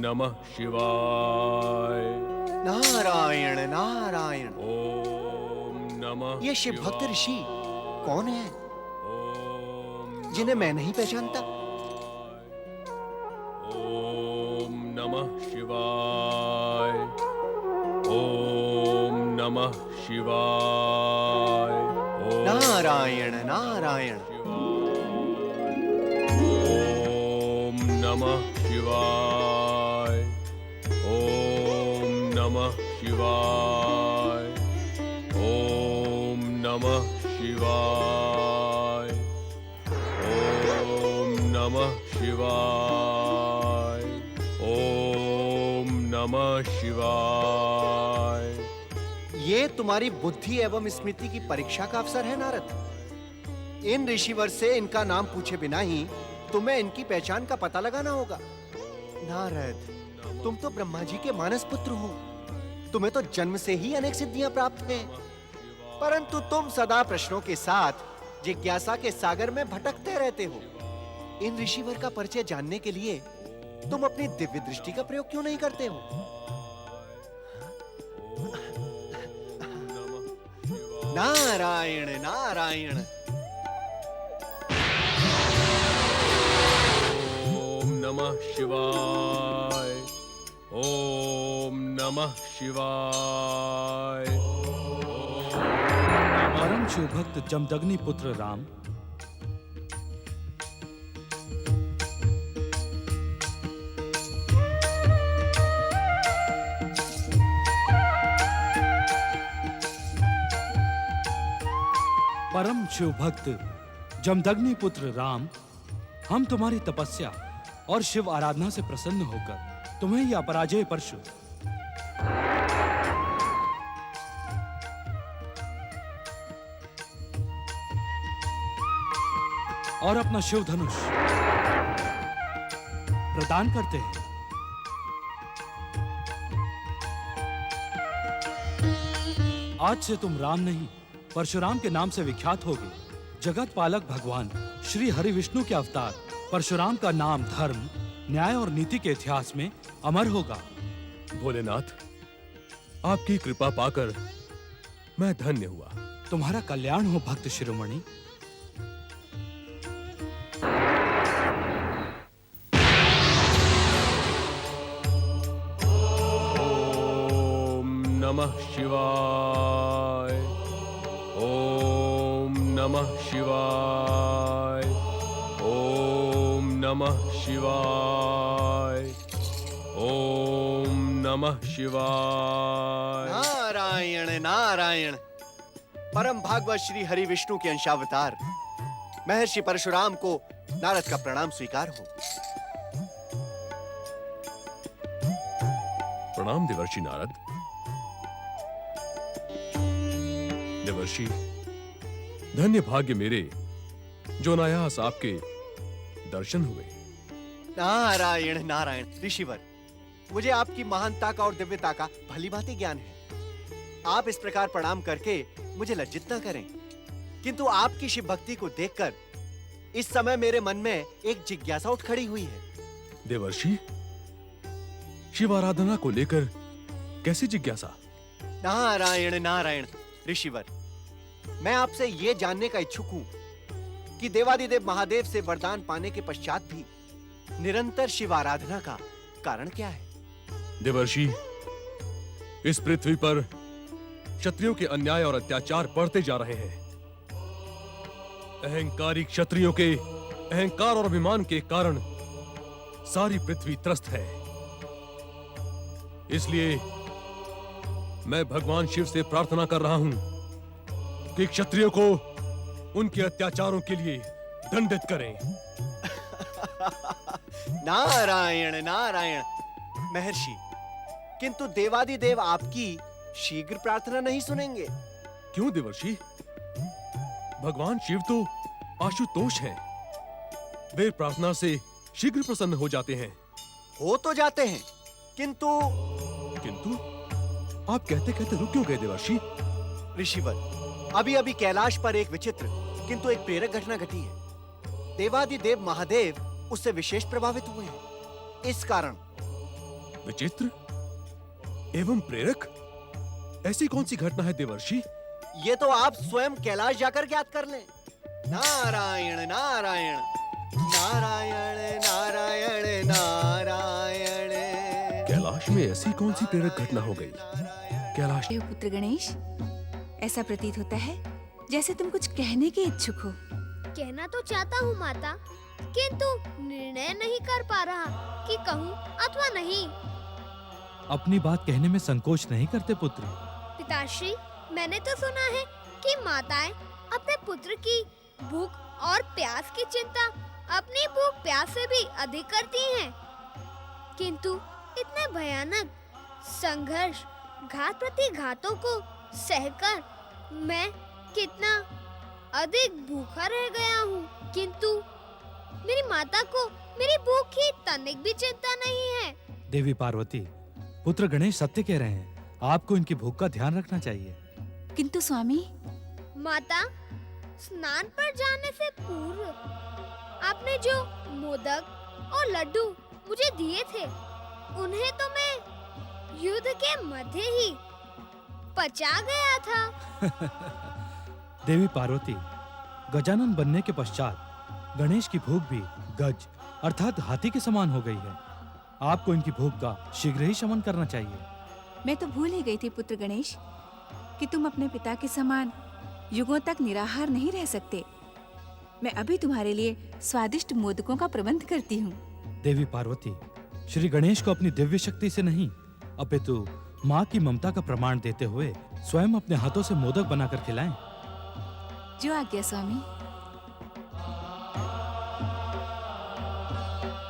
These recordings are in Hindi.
नमः शिवाय। नारायण नारायण। ओम नमः। ये शिव भक्त ऋषि कौन है ओम जिन्हें मैं नहीं पहचानता? ओम नमः शिवाय। ओम नमः शिवाय। नारायण नारायण। ओम नमः शिवाय। ओम नमः शिवाय। ओम नमः शिवाय। ओम नमः शिवाय। ओम नमः शिवाय। ये तुम्हारी बुद्धि एवं स्मृति की परीक्षा का अवसर है नारद। इन ऋषिवर से इनका नाम पूछे बिना ही तुम्हें इनकी पहचान का पता लगाना होगा। नारद, तुम तो ब्रह्मा जी के मानस पुत्र हो। तुम्हें तो जन्म से ही अनेक सिद्धियां प्राप्त हैं, परंतु तुम सदा प्रश्नों के साथ जिज्ञासा के सागर में भटकते रहते हो। इन ऋषिवर का परिचय जानने के लिए तुम अपनी दिव्य दृष्टि का प्रयोग क्यों नहीं करते हो? नारायण नारायण। ओम नमः शिवाय। ओम नमः शिवाय। परम शिव भक्त जमदग्नि पुत्र राम, परम शिव भक्त जमदग्नि पुत्र राम, हम तुम्हारी तपस्या और शिव आराधना से प्रसन्न होकर तुम्हें यह अपराजेय परशु और अपना शिव धनुष प्रदान करते हैं। आज से तुम राम नहीं परशुराम के नाम से विख्यात होगे। जगत पालक भगवान श्री हरि विष्णु के अवतार परशुराम का नाम धर्म, न्याय और नीति के इतिहास में अमर होगा। भोलेनाथ, आपकी कृपा पाकर मैं धन्य हुआ। तुम्हारा कल्याण हो भक्त शिरोमणि। ओम नमः शिवाय। ओम नमः शिवाय। ओम नमः शिवाय। ओम नमः शिवाय। नारायण नारायण। परम भागवत श्री हरि विष्णु के अंशावतार महर्षि परशुराम को नारद का प्रणाम स्वीकार हो। प्रणाम देवर्षि नारद। देवर्षि, धन्य भाग्य मेरे जो अनायास आपके दर्शन हुए। नारायण नारायण। ऋषिवर, मुझे आपकी महानता का और दिव्यता का भली भांति ज्ञान है। आप इस प्रकार प्रणाम करके मुझे लज्जित न करें, किंतु आपकी शिव भक्ति को देखकर इस समय मेरे मन में एक जिज्ञासा उठ खड़ी हुई है। देवर्षि, शिव आराधना को लेकर कैसी जिज्ञासा? नारायण नारायण। ऋषिवर, मैं आपसे यह जानने का इच्छुक हूं कि देवादिदेव महादेव से वरदान पाने के पश्चात भी निरंतर शिव आराधना का कारण क्या है? देवर्षि, इस पृथ्वी पर क्षत्रियों के अन्याय और अत्याचार बढ़ते जा रहे हैं। अहंकारी क्षत्रियों के अहंकार और अभिमान के कारण सारी पृथ्वी त्रस्त है। इसलिए मैं भगवान शिव से प्रार्थना कर रहा हूं कि क्षत्रियों को उनके अत्याचारों के लिए दंडित करें। नारायण नारायण। महर्षि, किंतु देवादिदेव आपकी शीघ्र प्रार्थना नहीं सुनेंगे। क्यों देवर्षि? भगवान शिव तो आशुतोष हैं। वे प्रार्थना से शीघ्र प्रसन्न हो जाते हैं। हो तो जाते हैं, किंतु आप कहते कहते रुक क्यों गए देवर्षि? ऋषिवर, अभी अभी कैलाश पर एक विचित्र किंतु एक प्रेरक घटना घटी है। देवादिदेव महादेव उससे विशेष प्रभावित हुए हैं। इस कारण विचित्र एवं प्रेरक? ऐसी कौन सी घटना है देवर्षि? ये तो आप स्वयं कैलाश जाकर ज्ञात कर लें। नारायण नारायण नारायण नारायण नारायण। कैलाश में ऐसी कौन सी प्रेरक घटना हो गई? कैलाश देव पुत्र गणेश, ऐसा प्रतीत होता है जैसे तुम कुछ कहने के इच्छुक हो। कहना तो चाहता हूँ माता, किंतु निर्णय नहीं कर पा रहा कि कहूँ अथवा नहीं। अपनी बात कहने में संकोच नहीं करते पुत्र। पिताश्री, मैंने तो सुना है कि माताएं अपने पुत्र की भूख और प्यास की चिंता अपनी भूख प्यास से भी अधिक करती हैं। किंतु इतने भयानक संघर्ष, घात प्रति घातों को सहकर मैं कितना अधिक भूखा रह गया हूँ, किंतु मेरी माता को मेरी भूख की तनिक भी चिंता नहीं है। देवी पार्वती, पुत्र गणेश सत्य कह रहे हैं। आपको इनकी भूख का ध्यान रखना चाहिए। किंतु स्वामी, माता, स्नान पर जाने से पूर्व आपने जो मोदक और लड्डू मुझे दिए थे, उन्हें तो मैं युद्ध के मध्य ही पचा गया था। देवी पार्वती, गजानन बनने के पश्चात गणेश की भूख भी गज अर्थात हाथी के समान हो गई है। आपको इनकी भूख का शीघ्र ही शमन करना चाहिए। मैं तो भूल ही गई थी पुत्र गणेश कि तुम अपने पिता के समान युगों तक निराहार नहीं रह सकते। मैं अभी तुम्हारे लिए स्वादिष्ट मोदकों का प्रबंध करती हूँ। देवी पार्वती, श्री गणेश को अपनी दिव्य शक्ति से नहीं, अपितु माँ की ममता का प्रमाण देते हुए स्वयं अपने हाथों से मोदक बनाकर खिलाएं। जो आज्ञा स्वामी।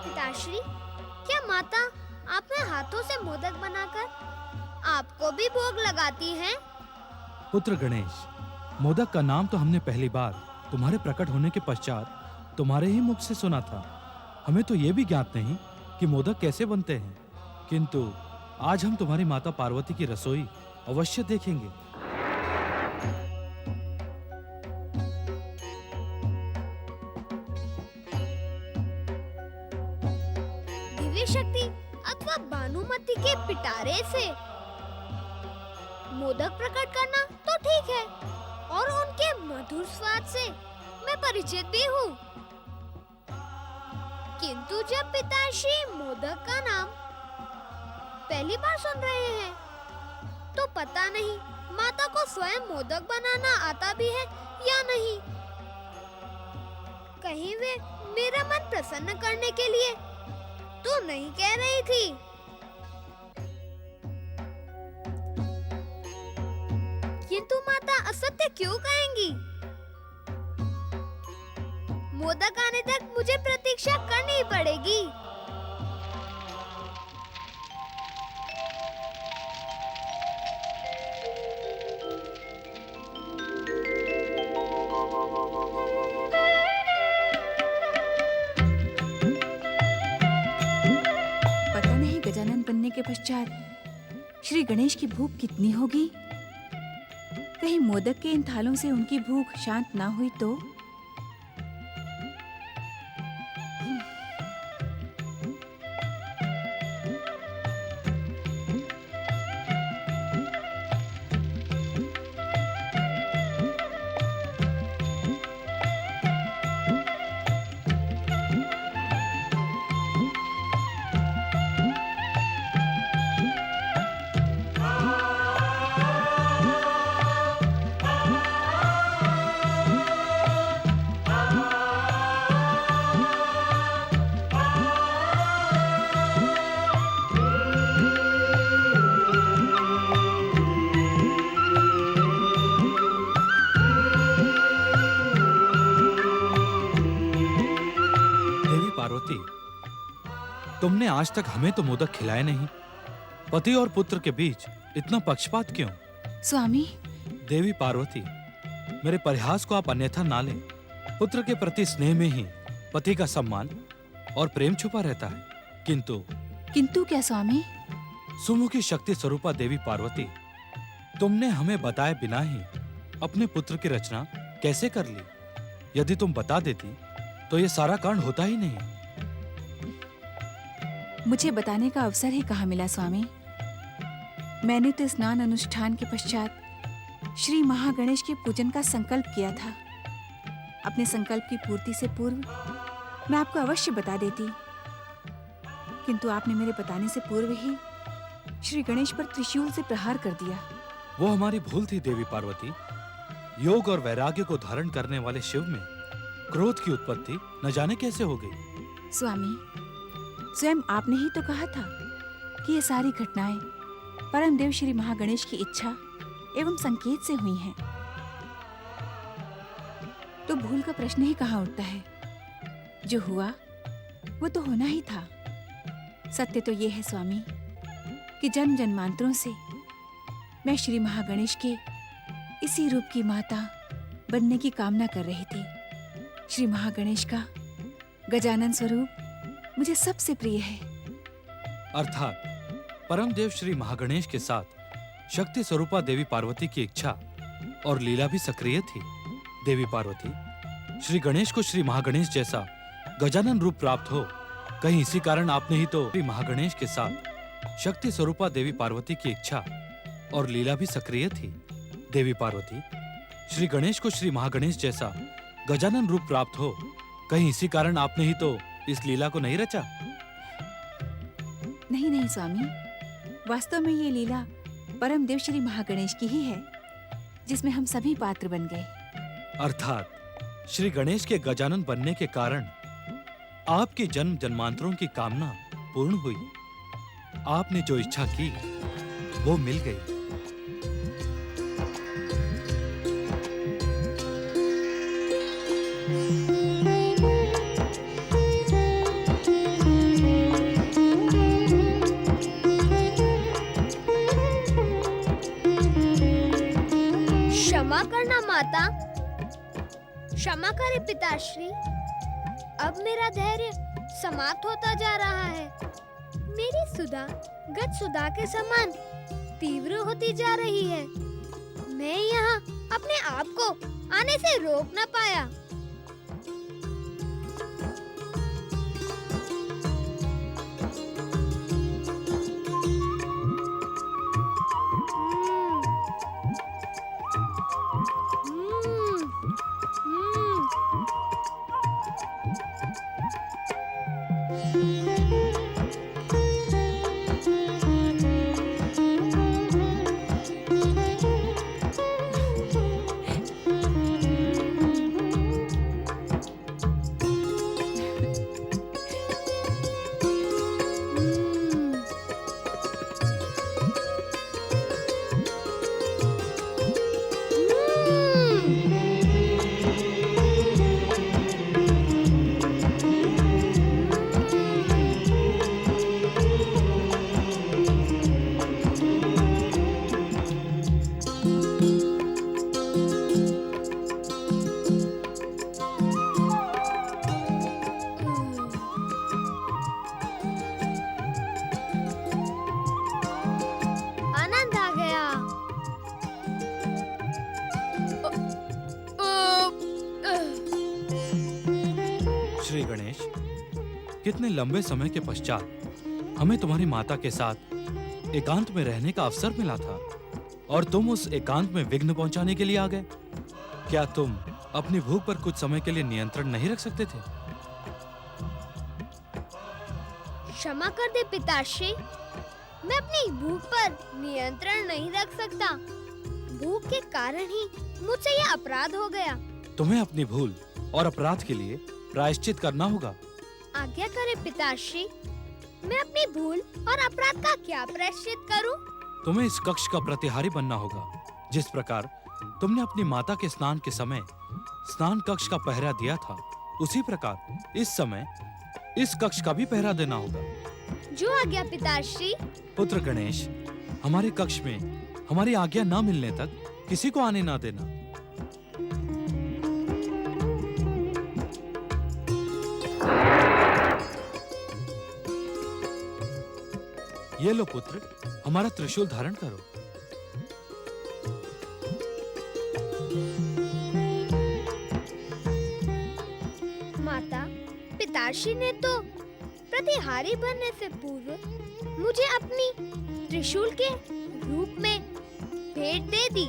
पिताश्री, क्या माता अपने हाथों से मोदक बनाकर आपको भी भोग लगाती हैं? पुत्र गणेश, मोदक का नाम तो हमने पहली बार तुम्हारे प्रकट होने के पश्चात तुम्हारे ही मुख से सुना था। हमें तो ये भी ज्ञात नहीं कि मोदक कैसे बनते हैं, किंतु आज हम तुम्हारी माता पार्वती की रसोई अवश्य देखेंगे। दिव्य शक्ति अथवा भानुमति के पिटारे से मोदक प्रकट करना तो ठीक है, और उनके मधुर स्वाद से मैं परिचित भी हूँ, किंतु जब पिताश्री मोदक का नाम पहली बार सुन रहे हैं, तो पता नहीं माता को स्वयं मोदक बनाना आता भी है या नहीं। कहीं वे मेरा मन प्रसन्न करने के लिए तो नहीं कह रही थी। किंतु माता असत्य क्यों कहेंगी? मोदक आने तक मुझे प्रतीक्षा करनी पड़ेगी। पता नहीं गजानन बनने के पश्चात श्री गणेश की भूख कितनी होगी। कहीं मोदक के इन थालों से उनकी भूख शांत ना हुई तो। तुमने आज तक हमें तो मोदक खिलाए नहीं। पति और पुत्र के बीच इतना पक्षपात क्यों? स्वामी, देवी पार्वती, मेरे परिहास को आप अन्यथा ना लें। पुत्र के प्रति स्नेह में ही पति का सम्मान और प्रेम छुपा रहता है। किंतु क्या स्वामी? सुमुखी शक्ति स्वरूपा देवी पार्वती, तुमने हमें बताए बिना ही अपने पुत्र की रचना कैसे कर ली? यदि तुम बता देती तो ये सारा कांड होता ही नहीं। मुझे बताने का अवसर ही कहाँ मिला स्वामी। मैंने तो स्नान अनुष्ठान के पश्चात श्री महागणेश के पूजन का संकल्प किया था। अपने संकल्प की पूर्ति से पूर्व मैं आपको अवश्य बता देती, किंतु आपने मेरे बताने से पूर्व ही श्री गणेश पर त्रिशूल से प्रहार कर दिया। वो हमारी भूल थी देवी पार्वती। योग और वैराग्य को धारण करने वाले शिव में क्रोध की उत्पत्ति न जाने कैसे हो गई। स्वामी, स्वयं आपने ही तो कहा था कि ये सारी घटनाएं परम देव श्री महागणेश की इच्छा एवं संकेत से हुई हैं। तो भूल का प्रश्न ही कहाँ उठता है। जो हुआ वो तो होना ही था। सत्य तो ये है स्वामी कि जन्म जन्मांतरों से मैं श्री महागणेश के इसी रूप की माता बनने की कामना कर रही थी। श्री महागणेश का गजानन स्वरूप मुझे सबसे प्रिय है। अर्थात परम देव श्री महागणेश के साथ शक्ति स्वरूपा देवी पार्वती की इच्छा और लीला भी सक्रिय थी। देवी पार्वती, श्री गणेश को श्री महागणेश जैसा गजानन रूप प्राप्त हो, कहीं इसी कारण आपने ही तो श्री महागणेश के साथ शक्ति स्वरूपा देवी पार्वती की इच्छा और लीला भी सक्रिय थी। देवी पार्वती, श्री गणेश को श्री महागणेश जैसा गजानन रूप प्राप्त हो, कहीं इसी कारण आपने ही तो इस लीला को नहीं रचा। नहीं नहीं स्वामी, वास्तव में ये लीला परम देव श्री महागणेश की ही है, जिसमें हम सभी पात्र बन गए। अर्थात श्री गणेश के गजानन बनने के कारण आपकी जन्म जन्मांतरों की कामना पूर्ण हुई। आपने जो इच्छा की वो मिल गई। क्षमा करना माता, क्षमा करे पिताश्री। अब मेरा धैर्य समाप्त होता जा रहा है। मेरी सुधा गत सुधा के समान तीव्र होती जा रही है। मैं यहाँ अपने आप को आने से रोक न पाया। श्री गणेश, कितने लंबे समय के पश्चात हमें तुम्हारी माता के साथ एकांत में रहने का अवसर मिला था और तुम उस एकांत में विघ्न पहुंचाने के लिए आ गए। क्या तुम अपनी भूख पर कुछ समय के लिए नियंत्रण नहीं रख सकते थे? क्षमा कर दे पिताश्री, मैं अपनी भूख पर नियंत्रण नहीं रख सकता। भूख के कारण ही मुझसे यह अपराध हो गया। तुम्हें अपनी भूल और अपराध के लिए प्रायश्चित करना होगा। आज्ञा करे पिताश्री, मैं अपनी भूल और अपराध का क्या प्रायश्चित करूं? तुम्हें इस कक्ष का प्रतिहारी बनना होगा। जिस प्रकार तुमने अपनी माता के स्नान के समय स्नान कक्ष का पहरा दिया था, उसी प्रकार इस समय इस कक्ष का भी पहरा देना होगा। जो आज्ञा पिताश्री। पुत्र गणेश, हमारे कक्ष में हमारी आज्ञा न मिलने तक किसी को आने ना देना। ये लो पुत्र, हमारा त्रिशूल धारण करो। माता, पिताश्री ने तो प्रति प्रतिहारी बनने से पूर्व मुझे अपनी त्रिशूल के रूप में भेंट दे दी,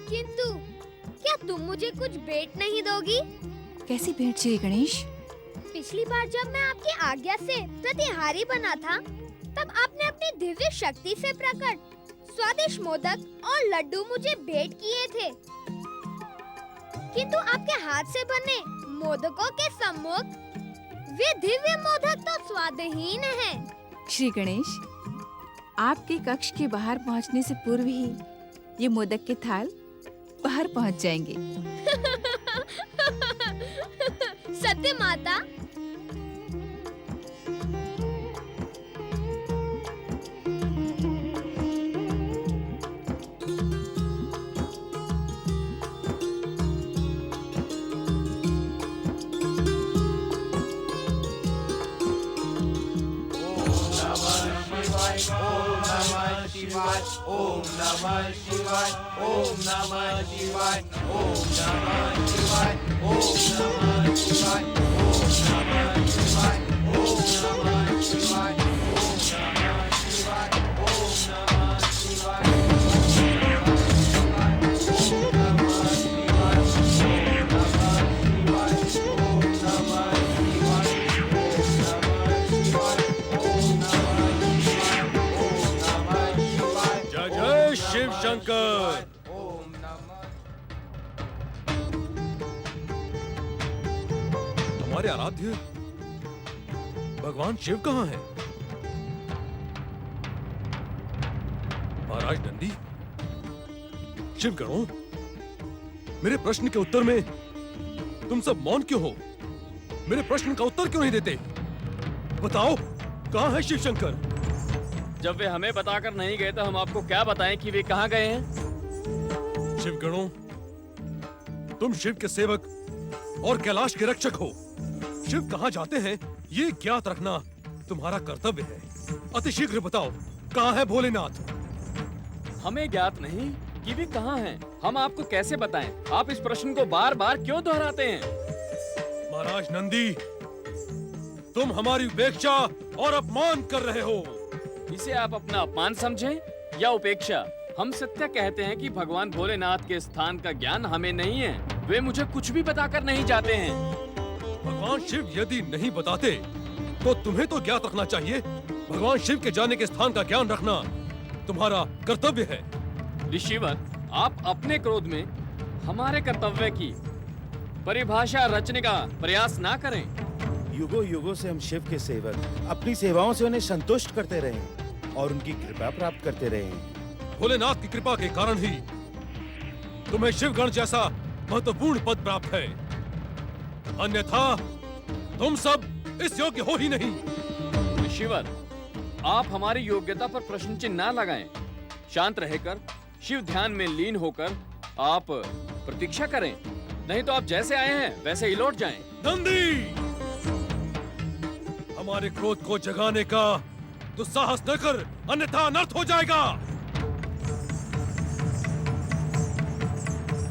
किंतु क्या तुम मुझे कुछ भेंट नहीं दोगी? कैसी भेंट श्री गणेश? पिछली बार जब मैं आपकी आज्ञा से प्रतिहारी बना था, तब आपने अपनी दिव्य शक्ति से प्रकट स्वादिष्ट मोदक और लड्डू मुझे भेंट किए थे, किंतु आपके हाथ से बने मोदकों के सम्मुख वे दिव्य मोदक तो स्वादहीन हैं। श्री गणेश, आपके कक्ष के बाहर पहुंचने से पूर्व ही ये मोदक के थाल बाहर पहुंच जाएंगे। सत्य माता। जय जय शिव शंकर। हमारे आराध्य भगवान शिव कहाँ हैं? महाराज नंदी, शिव गणों, मेरे प्रश्न के उत्तर में तुम सब मौन क्यों हो? मेरे प्रश्न का उत्तर क्यों नहीं देते? बताओ, कहाँ है शिव शंकर? जब वे हमें बताकर नहीं गए तो हम आपको क्या बताएं कि वे कहाँ गए हैं? शिव गणों, तुम शिव के सेवक और कैलाश के रक्षक हो। शिव कहाँ जाते हैं ये ज्ञात रखना तुम्हारा कर्तव्य है। अतिशीघ्र बताओ, कहाँ है भोलेनाथ? हमें ज्ञात नहीं कि वे कहाँ हैं। हम आपको कैसे बताएं? आप इस प्रश्न को बार बार क्यों दोहराते हैं? महाराज नंदी, तुम हमारी उपेक्षा और अपमान कर रहे हो। इसे आप अपना अपमान समझें या उपेक्षा? हम सत्य कहते हैं कि भगवान भोलेनाथ के स्थान का ज्ञान हमें नहीं है। वे मुझे कुछ भी बताकर नहीं जाते हैं। भगवान शिव यदि नहीं बताते तो तुम्हें तो ज्ञात रखना चाहिए। भगवान शिव के जाने के स्थान का ज्ञान रखना तुम्हारा कर्तव्य है। ऋषिवर, आप अपने क्रोध में हमारे कर्तव्य की परिभाषा रचने का प्रयास ना करें। युगों युगों से हम शिव के सेवक अपनी सेवाओं से उन्हें संतुष्ट करते रहे और उनकी कृपा प्राप्त करते रहे। भोलेनाथ की कृपा के कारण ही तुम्हें शिवगण जैसा महत्वपूर्ण पद प्राप्त है, अन्यथा तुम सब इस योग्य हो ही नहीं। ऋषिवर, आप हमारी योग्यता पर प्रश्न चिन्ह न लगाएं। शांत रहकर शिव ध्यान में लीन होकर आप प्रतीक्षा करें, नहीं तो आप जैसे आए हैं वैसे ही लौट जाएं। नंदी, हमारे क्रोध को जगाने का दुस्साहस न कर, अन्यथा अनर्थ हो जाएगा।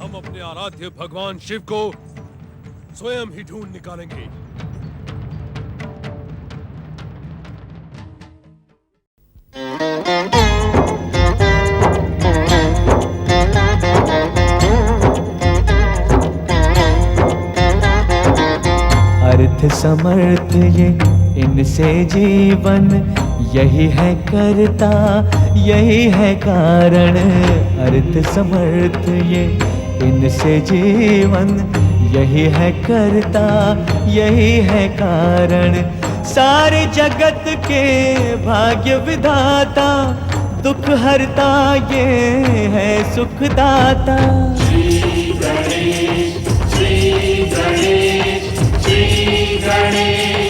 हम अपने आराध्य भगवान शिव को स्वयं ही ढूंढ निकालेंगे। अर्थ समर्थ ये इनसे जीवन, यही है करता यही है कारण। अर्थ समर्थ ये इनसे जीवन, यही है करता यही है कारण। सारे जगत के भाग्य विधाता, दुख हरता ये है सुखदाता। श्री गणेश, श्री गणेश, श्री गणेश।